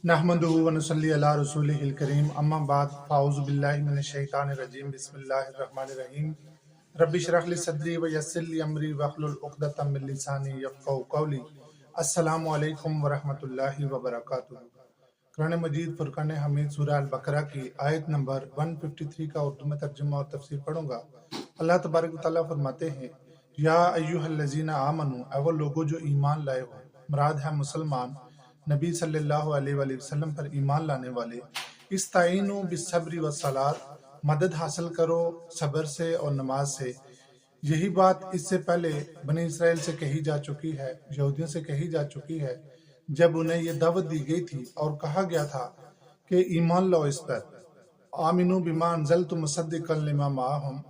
नहमदुहु व नुसल्ली अला रसूलिहिल करीम अम्मा बाद फ़ाऊज़ु बिल्लाहि मिनश शैतानिर रजीम बिस्मिल्लाहिर रहमानिर रहीम रब्बि इश्रह ली सदरी व यस्सिर ली अमरी वहलुल उक़दतम मिन लिसानी यफ़क़हू क़ौली। अस्सलामु अलैकुम व रहमतुल्लाहि व बरकातुहू। कुरान मजीद फुरक़ान हमीद सूरह अल बकरा की आयत नंबर 153 का उर्दू में तर्जुमा और तफसीर पढ़ूंगा। अल्लाह तबारक व तआला फरमाते हैं, या अय्युहल्लज़ीना आमनू, ऐ वो लोगो जो ईमान लाए हो, मुराद है मुसलमान, नबी सल्लल्लाहु अलैहि वसल्लम पर ईमान लाने वाले, इस्ताईनु बिस्सब्रि वस्सलात, मदद हासिल करो सब्र से और नमाज से। यही बात इससे पहले बनी इसराइल से कही जा चुकी है, यहूदियों से कही जा चुकी है, जब उन्हें ये दावत दी गई थी और कहा गया था कि ईमान लाओ इस पर, आमिनू बिमा अंज़लतु मुसद्दिक़न लिमा माअहुम,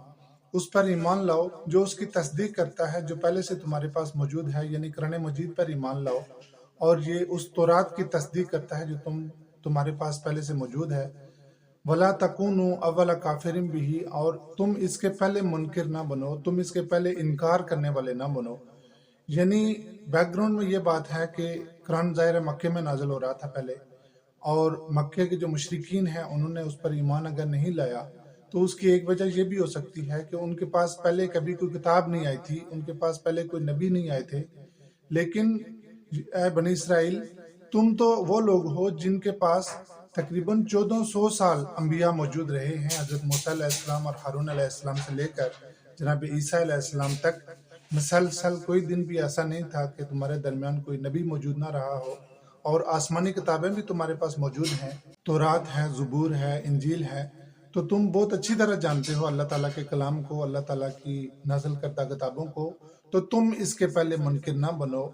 उस पर ईमान लाओ जो उसकी तस्दीक करता है जो पहले से तुम्हारे पास मौजूद है, यानी कुरान मजीद पर ईमान लाओ, और ये उस तौरात की तस्दीक करता है जो तुम्हारे पास पहले से मौजूद है। वला तकूनु अव्वल काफिरिन बिही, और तुम इसके पहले मुनकिर ना बनो, तुम इसके पहले इनकार करने वाले ना बनो। यानी बैकग्राउंड में ये बात है कि कुरान ज़ाहिर मक्के में नाजिल हो रहा था पहले, और मक्के के जो मुशरिकीन हैं उन्होंने उस पर ईमान अगर नहीं लाया तो उसकी एक वजह ये भी हो सकती है कि उनके पास पहले कभी कोई किताब नहीं आई थी, उनके पास पहले कोई नबी नहीं आए थे। लेकिन ऐ बनी इसराइल, तुम तो वो लोग हो जिनके पास तकरीबन 1400 साल अंबिया मौजूद रहे हैं, हज़रत मूसा अलैहिस्सलाम और हारून अलैहिस्सलाम से लेकर जनाब ईसा अलैहिस्सलाम तक। मुसलसल कोई दिन भी ऐसा नहीं था कि तुम्हारे दरमियान कोई नबी मौजूद ना रहा हो, और आसमानी किताबें भी तुम्हारे पास मौजूद हैं, तौरात है, ज़बूर है, इंजील है। तो तुम बहुत अच्छी तरह जानते हो अल्लाह ताला के कलाम को, अल्लाह ताला की नाज़िल करदा किताबों को, तो तुम इसके पहले मुनकिर ना बनो।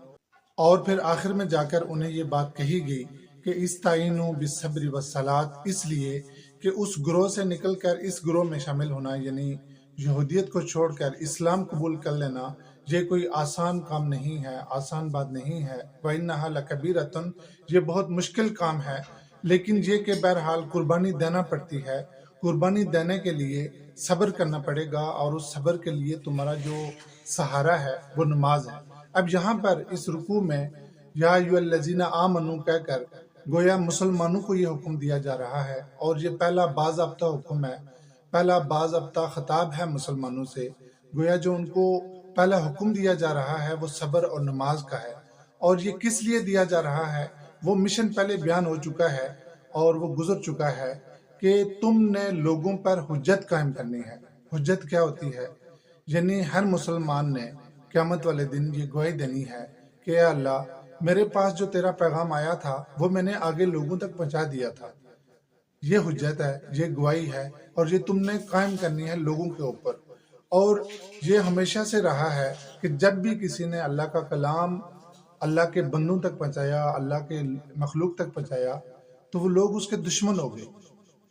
और फिर आखिर में जाकर उन्हें ये बात कही गई कि इस्ताईनु बिस्सब्रि वस्सलात, इसलिए कि उस ग्रोह से निकलकर इस ग्रोह में शामिल होना, यानी यहूदियत को छोड़कर इस्लाम कबूल कर लेना, ये कोई आसान काम नहीं है, आसान बात नहीं है। वइन्नहा लकबीरतुन, ये बहुत मुश्किल काम है, लेकिन ये कि बहरहाल कुर्बानी देना पड़ती है। कुर्बानी देने के लिए सब्र करना पड़ेगा, और उस सब्र के लिए तुम्हारा जो सहारा है वो नमाज है। अब यहाँ पर इस रुकू में या अय्युहल्लज़ीना आमनू कहकर गोया मुसलमानों को ये हुक्म दिया जा रहा है, और ये पहला बाज़ाब्ता हुक्म है, पहला बाज़ाब्ता खिताब है मुसलमानों से। गोया जो उनको पहला हुक्म दिया जा रहा है वो सब्र और नमाज का है। और ये किस लिए दिया जा रहा है, वो मिशन पहले बयान हो चुका है और वो गुजर चुका है कि तुमने लोगों पर हुज्जत कायम करनी है। हुज्जत क्या होती है? यानी हर मुसलमान ने क़यामत वाले दिन ये गवाही देनी है कि अल्लाह, मेरे पास जो तेरा पैगाम आया था वो मैंने आगे लोगों तक पहुंचा दिया था। ये हुज्जत है, ये गवाही है, और ये तुमने कायम करनी है लोगों के ऊपर। और ये हमेशा से रहा है कि जब भी किसी ने अल्लाह का कलाम अल्लाह के बंदों तक पहुंचाया, अल्लाह के मखलूक तक पहुंचाया, तो वो लोग उसके दुश्मन हो गए।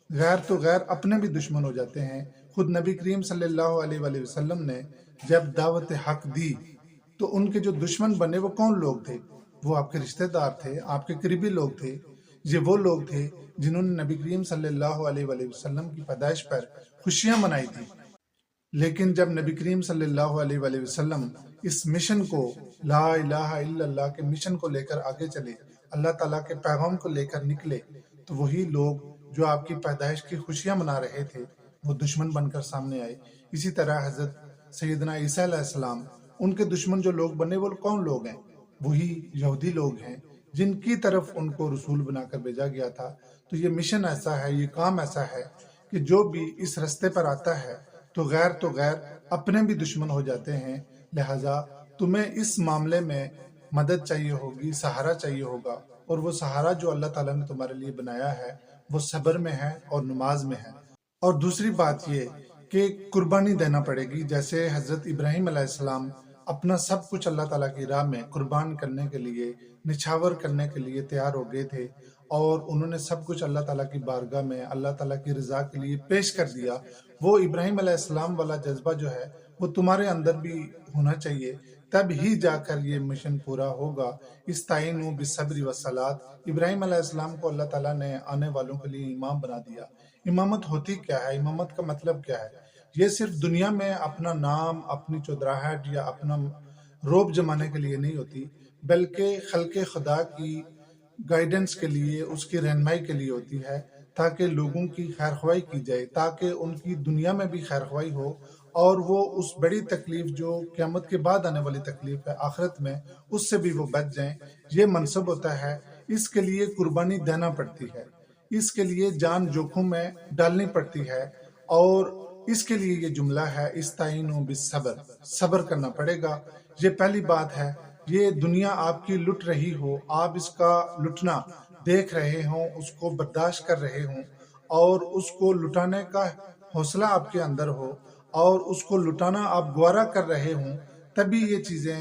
गैर तो गैर अपने भी दुश्मन हो जाते हैं। खुद नबी करीम सल्लल्लाहु अलैहि वसल्लम ने जब दावत हक दी तो उनके जो दुश्मन बने वो कौन लोग थे? वो आपके रिश्तेदार थे, आपके करीबी लोग थे। ये वो लोग थे जिन्होंने नबी करीम सल्लल्लाहु अलैहि वसल्लम की पैदाइश पर खुशियां मनाई थी। लेकिन जब नबी करीम सल्लल्लाहु अलैहि वसल्लम इस मिशन को, ला इलाहा इल्लल्लाह के मिशन को लेकर आगे चले, अल्लाह ताला के पैगाम को लेकर निकले, तो वही लोग जो आपकी पैदाइश की खुशियां मना रहे थे वो दुश्मन बनकर सामने आए। इसी तरह हजरत सैयदना ईसा अलैहिस्सलाम, उनके दुश्मन जो लोग बने वो कौन लोग हैं? वही यहूदी लोग हैं जिनकी तरफ उनको रसूल बनाकर भेजा गया था। तो ये मिशन ऐसा है, ये काम ऐसा है कि जो भी इस रास्ते पर आता है तो गैर अपने भी दुश्मन हो जाते हैं। लिहाजा तुम्हें इस मामले में मदद चाहिए होगी, सहारा चाहिए होगा, और वो सहारा जो अल्लाह ताला ने तुम्हारे लिए बनाया है वो सब्र में है और नमाज में है। और दूसरी बात ये कि कुर्बानी देना पड़ेगी। जैसे हजरत इब्राहिम अलैहिस्सलाम अपना सब कुछ अल्लाह ताला की राह में कुर्बान करने के लिए, निछावर करने के लिए तैयार हो गए थे, और उन्होंने सब कुछ अल्लाह ताला की बारगाह में अल्लाह ताला की रज़ा के लिए पेश कर दिया। वो इब्राहिम अलैहिस्सलाम वाला जज्बा जो है वो तुम्हारे अंदर भी होना चाहिए, तब ही जाकर ये मिशन पूरा होगा। इस्ताईनु बिस्सब्रि वस्सलात, इब्राहिम अलैहिस्सलाम को अल्लाह ताला ने आने वालों के लिए इमाम बना दिया। इमामत होती क्या है? इमामत का मतलब क्या है? ये सिर्फ दुनिया में अपना नाम, अपनी चौधराहट या अपना रोब जमाने के लिए नहीं होती, बल्कि खल्के खुदा की گائیڈنس کے لیے، اس کی رہنمائی کے لیے ہوتی ہے، تاکہ لوگوں کی خیر خواہی کی جائے، تاکہ ان کی دنیا میں بھی خیر خواہی ہو، اور وہ اس بڑی تکلیف جو قیامت کے بعد آنے والی تکلیف ہے آخرت میں، اس سے بھی وہ بچ جائیں۔ یہ منصب ہوتا ہے، اس کے لیے قربانی دینا پڑتی ہے، اس کے لیے جان جوخم میں ڈالنی پڑتی ہے، اور اس کے لیے یہ جملہ ہے استعینوا بالصبر، صبر کرنا پڑے گا۔ یہ پہلی بات ہے۔ یہ دنیا آپ کی لٹ رہی ہو، آپ اس کا لٹنا دیکھ رہے ہوں، اس کو برداشت کر رہے ہوں، اور اس کو لٹانے کا حوصلہ آپ کے اندر ہو، اور اس کو لٹانا آپ گوارا کر رہے ہوں، تبھی یہ چیزیں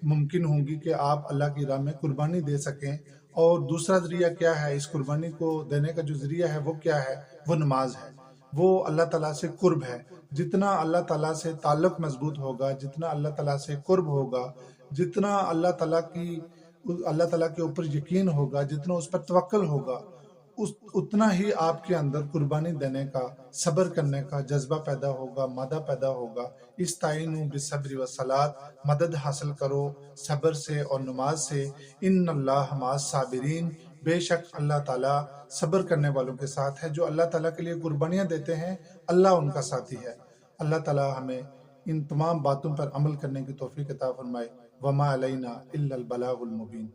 ممکن ہوں گی کہ آپ اللہ کی راہ میں قربانی دے سکیں۔ اور دوسرا ذریعہ کیا ہے؟ اس قربانی کو دینے کا جو ذریعہ ہے وہ کیا ہے؟ وہ نماز ہے، وہ اللہ تعالیٰ سے قرب ہے۔ جتنا اللہ تعالیٰ سے تعلق مضبوط ہوگا، جتنا اللہ تعالیٰ سے قرب ہوگا، جتنا اللہ تعالیٰ کے اوپر یقین ہوگا، جتنا اس پر توکل ہوگا، اتنا ہی آپ کے اندر قربانی دینے کا، صبر کرنے کا جذبہ پیدا ہوگا، مادہ پیدا ہوگا۔ استعینوا بالصبر والصلاۃ، مدد حاصل کرو صبر سے اور نماز سے۔ ان اللہ مع الصابرین، بے شک اللہ تعالیٰ صبر کرنے والوں کے ساتھ ہے۔ جو اللہ تعالیٰ کے لیے قربانیاں دیتے ہیں، اللہ ان کا ساتھی ہے۔ اللہ تعالیٰ ہمیں ان تمام باتوں پر عمل کرنے کی توفیق عطا فرمائے۔ وما علینا الا البلاغ المبین۔